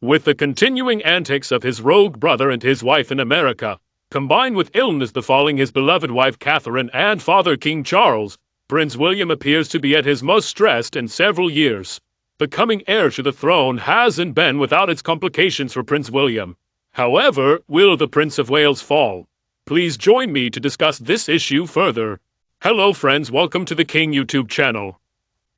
With the continuing antics of his rogue brother and his wife in America, combined with illness befalling his beloved wife Catherine and father King Charles, Prince William appears to be at his most stressed in several years. Becoming heir to the throne hasn't been without its complications for Prince William. However, will the Prince of Wales fall? Please join me to discuss this issue further. Hello friends, welcome to the King YouTube channel.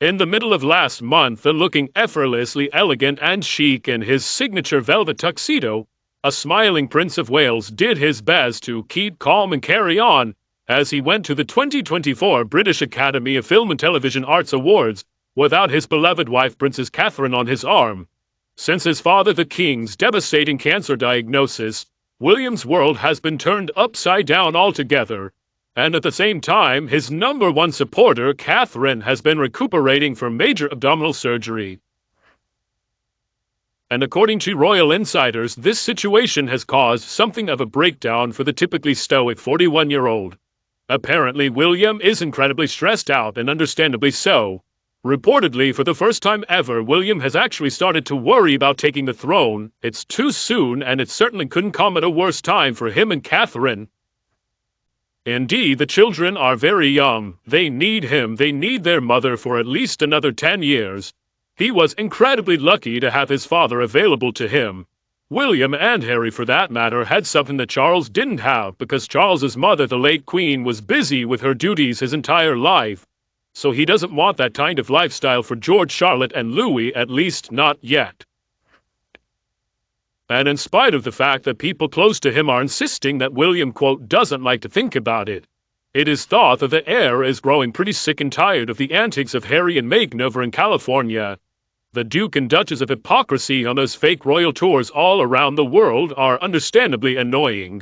In the middle of last month, looking effortlessly elegant and chic in his signature velvet tuxedo, a smiling Prince of Wales did his best to keep calm and carry on as he went to the 2024 British Academy of Film and Television Arts Awards without his beloved wife Princess Catherine on his arm. Since his father the King's devastating cancer diagnosis, William's world has been turned upside down altogether. And at the same time, his number one supporter, Catherine, has been recuperating from major abdominal surgery. And according to royal insiders, this situation has caused something of a breakdown for the typically stoic 41-year-old. Apparently, William is incredibly stressed out, and understandably so. Reportedly, for the first time ever, William has actually started to worry about taking the throne. It's too soon, and it certainly couldn't come at a worse time for him and Catherine. Indeed, the children are very young. They need him. They need their mother for at least another 10 years. He was incredibly lucky to have his father available to him. William, and Harry for that matter, had something that Charles didn't have because Charles's mother, the late Queen, was busy with her duties his entire life. So he doesn't want that kind of lifestyle for George, Charlotte, and Louis, at least not yet. And in spite of the fact that people close to him are insisting that William, quote, doesn't like to think about it, it is thought that the heir is growing pretty sick and tired of the antics of Harry and Meghan over in California. The Duke and Duchess of hypocrisy on those fake royal tours all around the world are understandably annoying.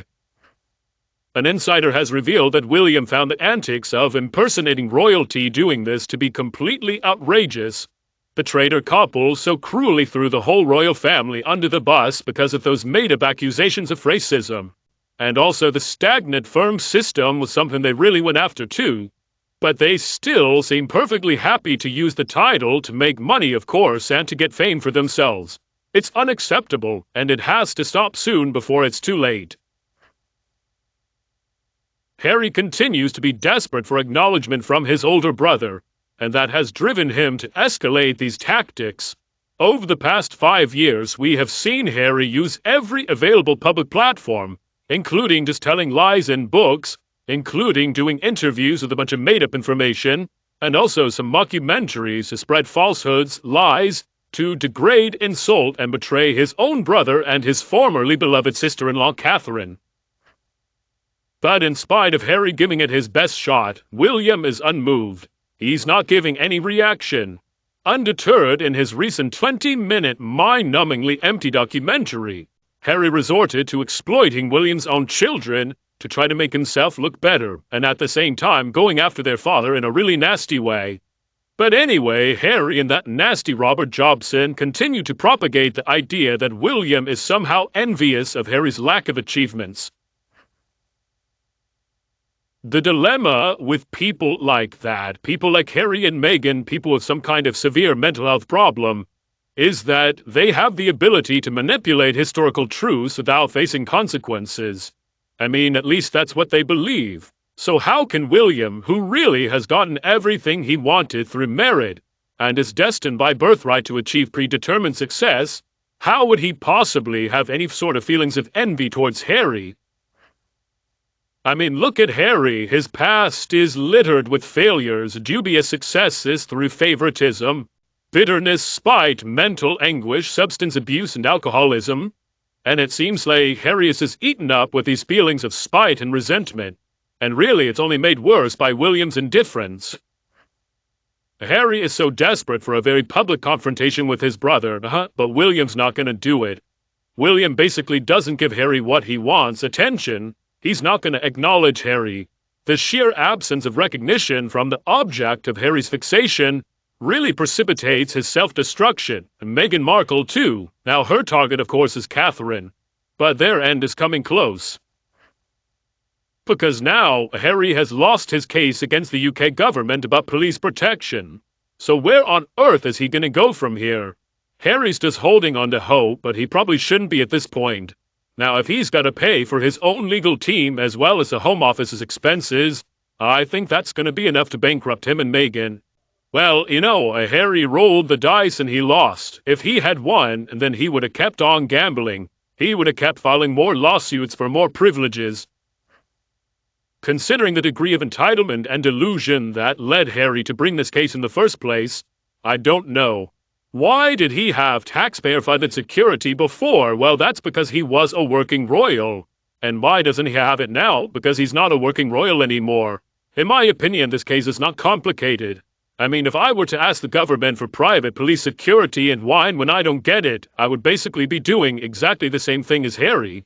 An insider has revealed that William found the antics of impersonating royalty doing this to be completely outrageous. The traitor couple so cruelly threw the whole royal family under the bus because of those made-up accusations of racism. And also the stagnant firm system was something they really went after too. But they still seem perfectly happy to use the title to make money, of course, and to get fame for themselves. It's unacceptable, and it has to stop soon before it's too late. Harry continues to be desperate for acknowledgement from his older brother, and that has driven him to escalate these tactics. Over the past 5 years, we have seen Harry use every available public platform, including just telling lies in books, including doing interviews with a bunch of made-up information, and also some mockumentaries to spread falsehoods, lies, to degrade, insult, and betray his own brother and his formerly beloved sister-in-law Catherine. But in spite of Harry giving it his best shot, William is unmoved. He's not giving any reaction. Undeterred in his recent 20-minute, mind-numbingly empty documentary, Harry resorted to exploiting William's own children to try to make himself look better, and at the same time going after their father in a really nasty way. But anyway, Harry and that nasty Robert Jobson continue to propagate the idea that William is somehow envious of Harry's lack of achievements. The dilemma with people like that, people like Harry and Meghan, people with some kind of severe mental health problem, is that they have the ability to manipulate historical truths without facing consequences. I mean, at least that's what they believe. So how can William, who really has gotten everything he wanted through merit, and is destined by birthright to achieve predetermined success, how would he possibly have any sort of feelings of envy towards Harry? I mean, look at Harry. His past is littered with failures, dubious successes through favoritism, bitterness, spite, mental anguish, substance abuse, and alcoholism. And it seems like Harry is just eaten up with these feelings of spite and resentment. And really, it's only made worse by William's indifference. Harry is so desperate for a very public confrontation with his brother, but William's not going to do it. William basically doesn't give Harry what he wants, attention. He's not going to acknowledge Harry. The sheer absence of recognition from the object of Harry's fixation really precipitates his self-destruction. And Meghan Markle, too. Now, her target, of course, is Catherine. But their end is coming close. Because now, Harry has lost his case against the UK government about police protection. So where on earth is he going to go from here? Harry's just holding on to hope, but he probably shouldn't be at this point. Now, if he's got to pay for his own legal team as well as the Home Office's expenses, I think that's going to be enough to bankrupt him and Meghan. Well, Harry rolled the dice and he lost. If he had won, then he would have kept on gambling. He would have kept filing more lawsuits for more privileges. Considering the degree of entitlement and delusion that led Harry to bring this case in the first place, I don't know. Why did he have taxpayer-funded security before? Well, that's because he was a working royal. And why doesn't he have it now? Because he's not a working royal anymore. In my opinion, this case is not complicated. I mean, if I were to ask the government for private police security and whine when I don't get it, I would basically be doing exactly the same thing as Harry.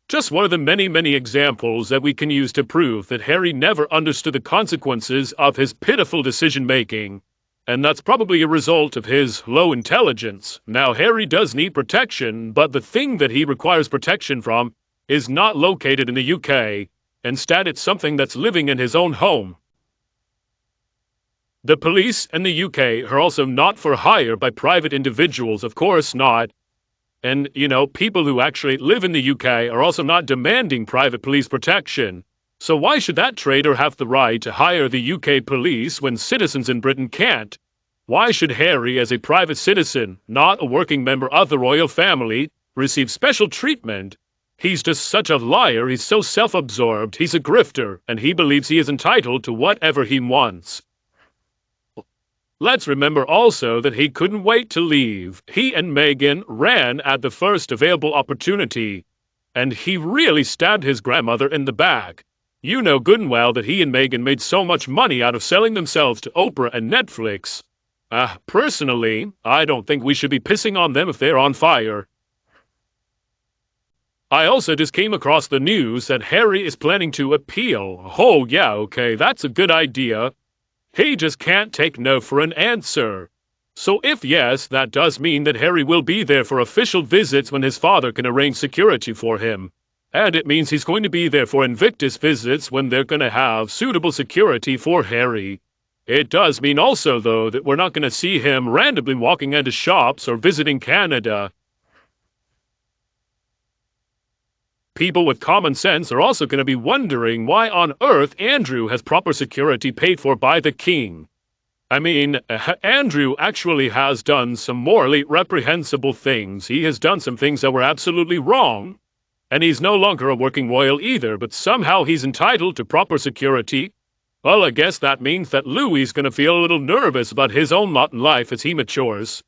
Just one of the many, many examples that we can use to prove that Harry never understood the consequences of his pitiful decision-making. And that's probably a result of his low intelligence. Now, Harry does need protection, but the thing that he requires protection from is not located in the UK. Instead, it's something that's living in his own home. The police in the UK are also not for hire by private individuals, of course not. And, people who actually live in the UK are also not demanding private police protection. So why should that traitor have the right to hire the UK police when citizens in Britain can't? Why should Harry, as a private citizen, not a working member of the royal family, receive special treatment? He's just such a liar, he's so self-absorbed, he's a grifter, and he believes he is entitled to whatever he wants. Let's remember also that he couldn't wait to leave. He and Meghan ran at the first available opportunity, and he really stabbed his grandmother in the back. You know good and well that he and Meghan made so much money out of selling themselves to Oprah and Netflix. Personally, I don't think we should be pissing on them if they're on fire. I also just came across the news that Harry is planning to appeal. Oh yeah, okay, that's a good idea. He just can't take no for an answer. So if yes, that does mean that Harry will be there for official visits when his father can arrange security for him. And it means he's going to be there for Invictus visits when they're going to have suitable security for Harry. It does mean also, though, that we're not going to see him randomly walking into shops or visiting Canada. People with common sense are also going to be wondering why on earth Andrew has proper security paid for by the king. I mean, Andrew actually has done some morally reprehensible things. He has done some things that were absolutely wrong. And he's no longer a working royal either, but somehow he's entitled to proper security. Well, I guess that means that Louis's going to feel a little nervous about his own lot in life as he matures.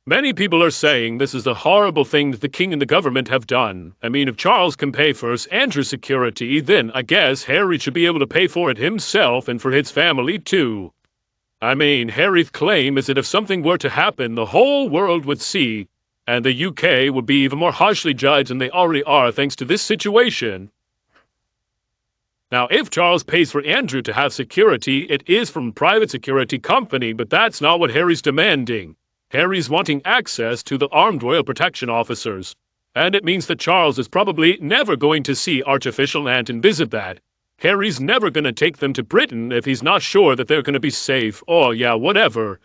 Many people are saying this is a horrible thing that the king and the government have done. I mean, if Charles can pay for Andrew's security, then I guess Harry should be able to pay for it himself and for his family too. I mean, Harry's claim is that if something were to happen, the whole world would see, and the UK would be even more harshly judged than they already are thanks to this situation. Now, if Charles pays for Andrew to have security, it is from a private security company, but that's not what Harry's demanding. Harry's wanting access to the armed royal protection officers. And it means that Charles is probably never going to see Archofficial Aunt and visit that. Harry's never going to take them to Britain if he's not sure that they're going to be safe, or yeah, whatever.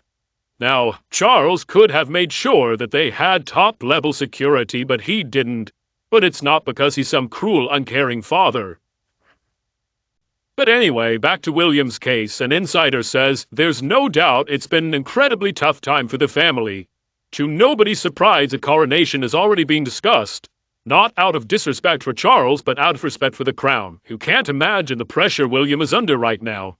Now, Charles could have made sure that they had top-level security, but he didn't. But it's not because he's some cruel, uncaring father. But anyway, back to William's case. An insider says, there's no doubt it's been an incredibly tough time for the family. To nobody's surprise, a coronation is already being discussed. Not out of disrespect for Charles, but out of respect for the crown, who can't imagine the pressure William is under right now.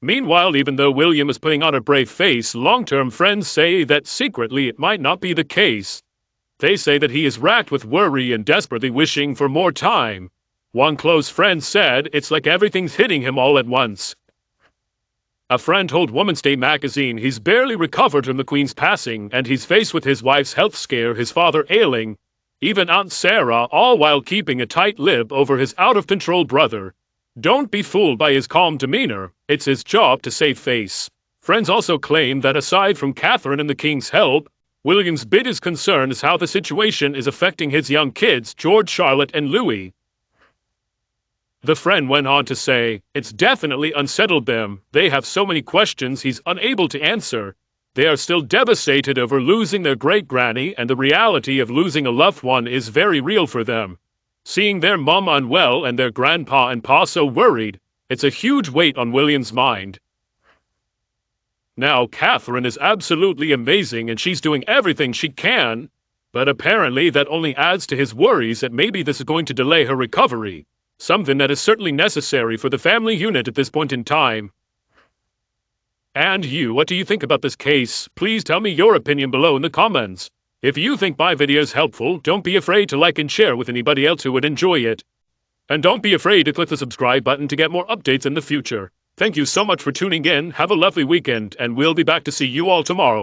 Meanwhile, even though William is putting on a brave face, long-term friends say that secretly it might not be the case. They say that he is racked with worry and desperately wishing for more time. One close friend said it's like everything's hitting him all at once. A friend told Woman's Day magazine he's barely recovered from the Queen's passing, and he's faced with his wife's health scare, his father ailing, even Aunt Sarah, all while keeping a tight lip over his out-of-control brother. Don't be fooled by his calm demeanor. It's his job to save face. Friends also claim that aside from Catherine and the King's help, William's biggest concern is how the situation is affecting his young kids, George, Charlotte, and Louis. The friend went on to say, "It's definitely unsettled them. They have so many questions he's unable to answer. They are still devastated over losing their great-granny, and the reality of losing a loved one is very real for them. Seeing their mum unwell and their grandpa and pa so worried, it's a huge weight on William's mind. Now, Catherine is absolutely amazing and she's doing everything she can, but apparently that only adds to his worries that maybe this is going to delay her recovery. Something that is certainly necessary for the family unit at this point in time. And you, what do you think about this case? Please tell me your opinion below in the comments. If you think my video is helpful, don't be afraid to like and share with anybody else who would enjoy it. And don't be afraid to click the subscribe button to get more updates in the future. Thank you so much for tuning in, have a lovely weekend, and we'll be back to see you all tomorrow.